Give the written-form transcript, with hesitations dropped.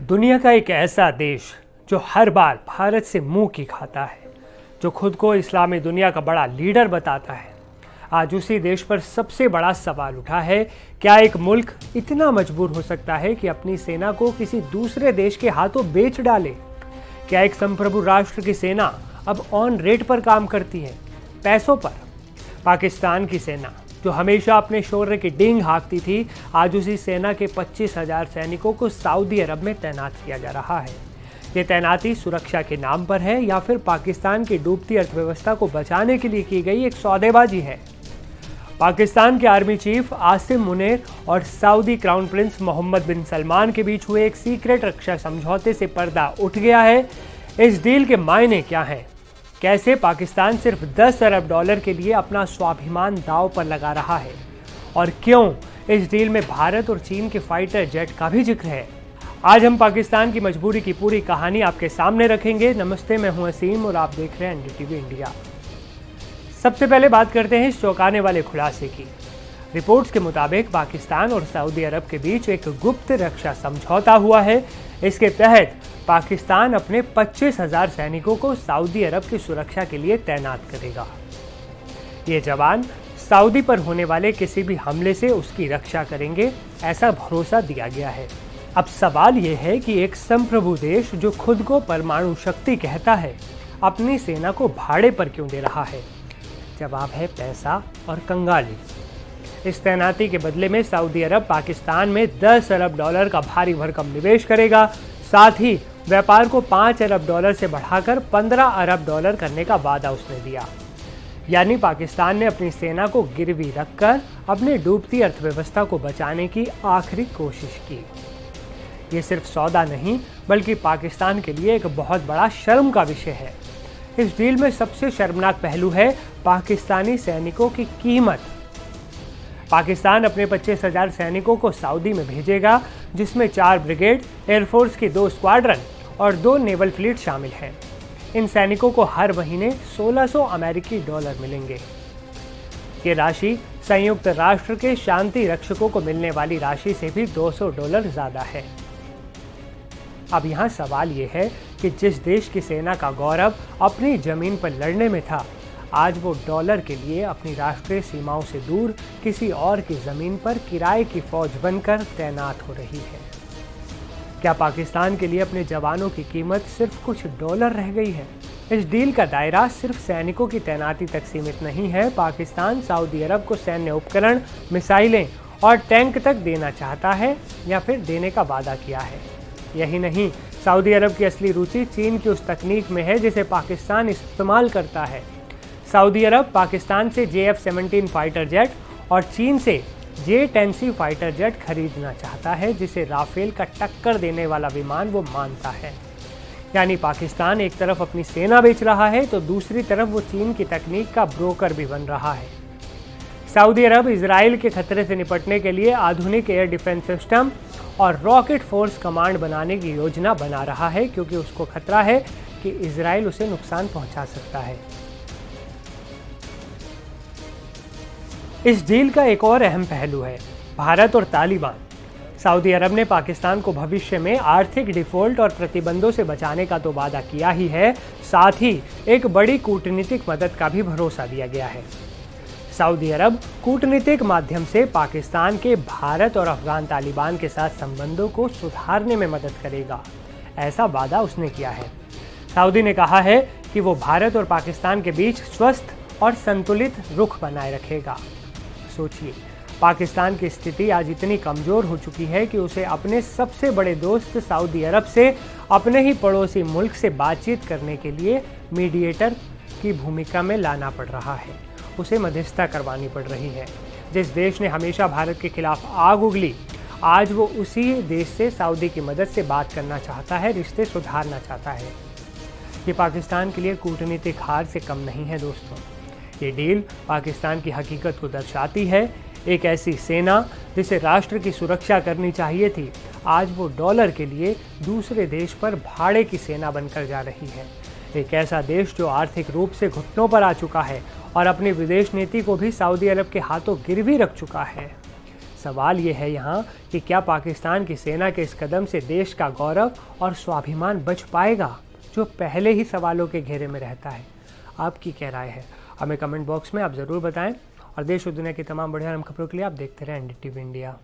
दुनिया का एक ऐसा देश जो हर बार भारत से मुंह की खाता है, जो खुद को इस्लामी दुनिया का बड़ा लीडर बताता है, आज उसी देश पर सबसे बड़ा सवाल उठा है। क्या एक मुल्क इतना मजबूर हो सकता है कि अपनी सेना को किसी दूसरे देश के हाथों बेच डाले? क्या एक संप्रभु राष्ट्र की सेना अब ऑन रेट पर काम करती है, पैसों पर? पाकिस्तान की सेना जो हमेशा अपने शौर्य की डींग हाँकती थी, आज उसी सेना के 25,000 सैनिकों को सऊदी अरब में तैनात किया जा रहा है। ये तैनाती सुरक्षा के नाम पर है या फिर पाकिस्तान की डूबती अर्थव्यवस्था को बचाने के लिए की गई एक सौदेबाजी है? पाकिस्तान के आर्मी चीफ आसिम मुनीर और सऊदी क्राउन प्रिंस मोहम्मद बिन सलमान के बीच हुए एक सीक्रेट रक्षा समझौते से पर्दा उठ गया है। इस डील के मायने क्या हैं? कैसे पाकिस्तान सिर्फ 10 अरब डॉलर के लिए अपना स्वाभिमान दांव पर लगा रहा है? और क्यों इस डील में भारत और चीन के फाइटर जेट का भी जिक्र है? आज हम पाकिस्तान की मजबूरी की पूरी कहानी आपके सामने रखेंगे। नमस्ते, मैं हूं असीम और आप देख रहे हैं एनडीटीवी इंडिया। सबसे पहले बात करते हैं इस चौंकाने वाले खुलासे की। रिपोर्ट्स के मुताबिक पाकिस्तान और सऊदी अरब के बीच एक गुप्त रक्षा समझौता हुआ है। इसके तहत पाकिस्तान अपने 25,000 सैनिकों को सऊदी अरब की सुरक्षा के लिए तैनात करेगा। ये जवान सऊदी पर होने वाले किसी भी हमले से उसकी रक्षा करेंगे, ऐसा भरोसा दिया गया है। अब सवाल ये है कि एक संप्रभु देश जो खुद को परमाणु शक्ति कहता है, अपनी सेना को भाड़े पर क्यों दे रहा है? जवाब है पैसा और कंगाली। इस तैनाती के बदले में सऊदी अरब पाकिस्तान में 10 अरब डॉलर का भारी भरकम निवेश करेगा। साथ ही व्यापार को 5 अरब डॉलर से बढ़ाकर 15 अरब डॉलर करने का वादा उसने दिया। यानी पाकिस्तान ने अपनी सेना को गिरवी रखकर अपनी डूबती अर्थव्यवस्था को बचाने की आखिरी कोशिश की। ये सिर्फ सौदा नहीं, बल्कि पाकिस्तान के लिए एक बहुत बड़ा शर्म का विषय है। इस डील में सबसे शर्मनाक पहलू है पाकिस्तानी सैनिकों की कीमत। पाकिस्तान अपने 25,000 सैनिकों को सऊदी में भेजेगा, जिसमें 4 ब्रिगेड, एयरफोर्स की 2 स्क्वाड्रन और 2 नेवल फ्लीट शामिल हैं। इन सैनिकों को हर महीने 1600 अमेरिकी डॉलर मिलेंगे। ये राशि संयुक्त राष्ट्र के शांति रक्षकों को मिलने वाली राशि से भी 200 डॉलर ज़्यादा है। अब यहाँ सवाल ये है कि जिस देश की सेना का गौरव अपनी जमीन पर लड़ने में था, आज वो डॉलर के लिए अपनी राष्ट्रीय सीमाओं से दूर किसी और की ज़मीन पर किराए की फौज बनकर तैनात हो रही है। क्या पाकिस्तान के लिए अपने जवानों की कीमत सिर्फ कुछ डॉलर रह गई है? इस डील का दायरा सिर्फ सैनिकों की तैनाती तक सीमित नहीं है। पाकिस्तान सऊदी अरब को सैन्य उपकरण, मिसाइलें और टैंक तक देना चाहता है या फिर देने का वादा किया है। यही नहीं, सऊदी अरब की असली रुचि चीन की उस तकनीक में है जिसे पाकिस्तान इस्तेमाल करता है। सऊदी अरब पाकिस्तान से JF-17 फाइटर जेट और चीन से J-10C फाइटर जेट खरीदना चाहता है, जिसे राफेल का टक्कर देने वाला विमान वो मानता है। यानी पाकिस्तान एक तरफ अपनी सेना बेच रहा है तो दूसरी तरफ वो चीन की तकनीक का ब्रोकर भी बन रहा है। सऊदी अरब इजराइल के खतरे से निपटने के लिए आधुनिक एयर डिफेंस सिस्टम और रॉकेट फोर्स कमांड बनाने की योजना बना रहा है, क्योंकि उसको खतरा है कि इजराइल उसे नुकसान पहुंचा सकता है। इस डील का एक और अहम पहलू है भारत और तालिबान। सऊदी अरब ने पाकिस्तान को भविष्य में आर्थिक डिफॉल्ट और प्रतिबंधों से बचाने का तो वादा किया ही है, साथ ही एक बड़ी कूटनीतिक मदद का भी भरोसा दिया गया है। सऊदी अरब कूटनीतिक माध्यम से पाकिस्तान के भारत और अफगान तालिबान के साथ संबंधों को सुधारने में मदद करेगा, ऐसा वादा उसने किया है। सऊदी ने कहा है कि वो भारत और पाकिस्तान के बीच स्वस्थ और संतुलित रुख बनाए रखेगा। सोचिए, पाकिस्तान की स्थिति आज इतनी कमज़ोर हो चुकी है कि उसे अपने सबसे बड़े दोस्त सऊदी अरब से अपने ही पड़ोसी मुल्क से बातचीत करने के लिए मीडिएटर की भूमिका में लाना पड़ रहा है। उसे मध्यस्थता करवानी पड़ रही है। जिस देश ने हमेशा भारत के खिलाफ आग उगली, आज वो उसी देश से सऊदी की मदद से बात करना चाहता है, रिश्ते सुधारना चाहता है। ये पाकिस्तान के लिए कूटनीतिक हार से कम नहीं है दोस्तों। ये डील पाकिस्तान की हकीकत को दर्शाती है। एक ऐसी सेना जिसे राष्ट्र की सुरक्षा करनी चाहिए थी, आज वो डॉलर के लिए दूसरे देश पर भाड़े की सेना बनकर जा रही है। एक ऐसा देश जो आर्थिक रूप से घुटनों पर आ चुका है और अपनी विदेश नीति को भी सऊदी अरब के हाथों गिरवी रख चुका है। सवाल ये है यहाँ कि क्या पाकिस्तान की सेना के इस कदम से देश का गौरव और स्वाभिमान बच पाएगा, जो पहले ही सवालों के घेरे में रहता है। आपकी क्या राय है, हमें कमेंट बॉक्स में आप ज़रूर बताएं। और देश और दुनिया की तमाम बढ़िया खबरों के लिए आप देखते रहें NDTV इंडिया।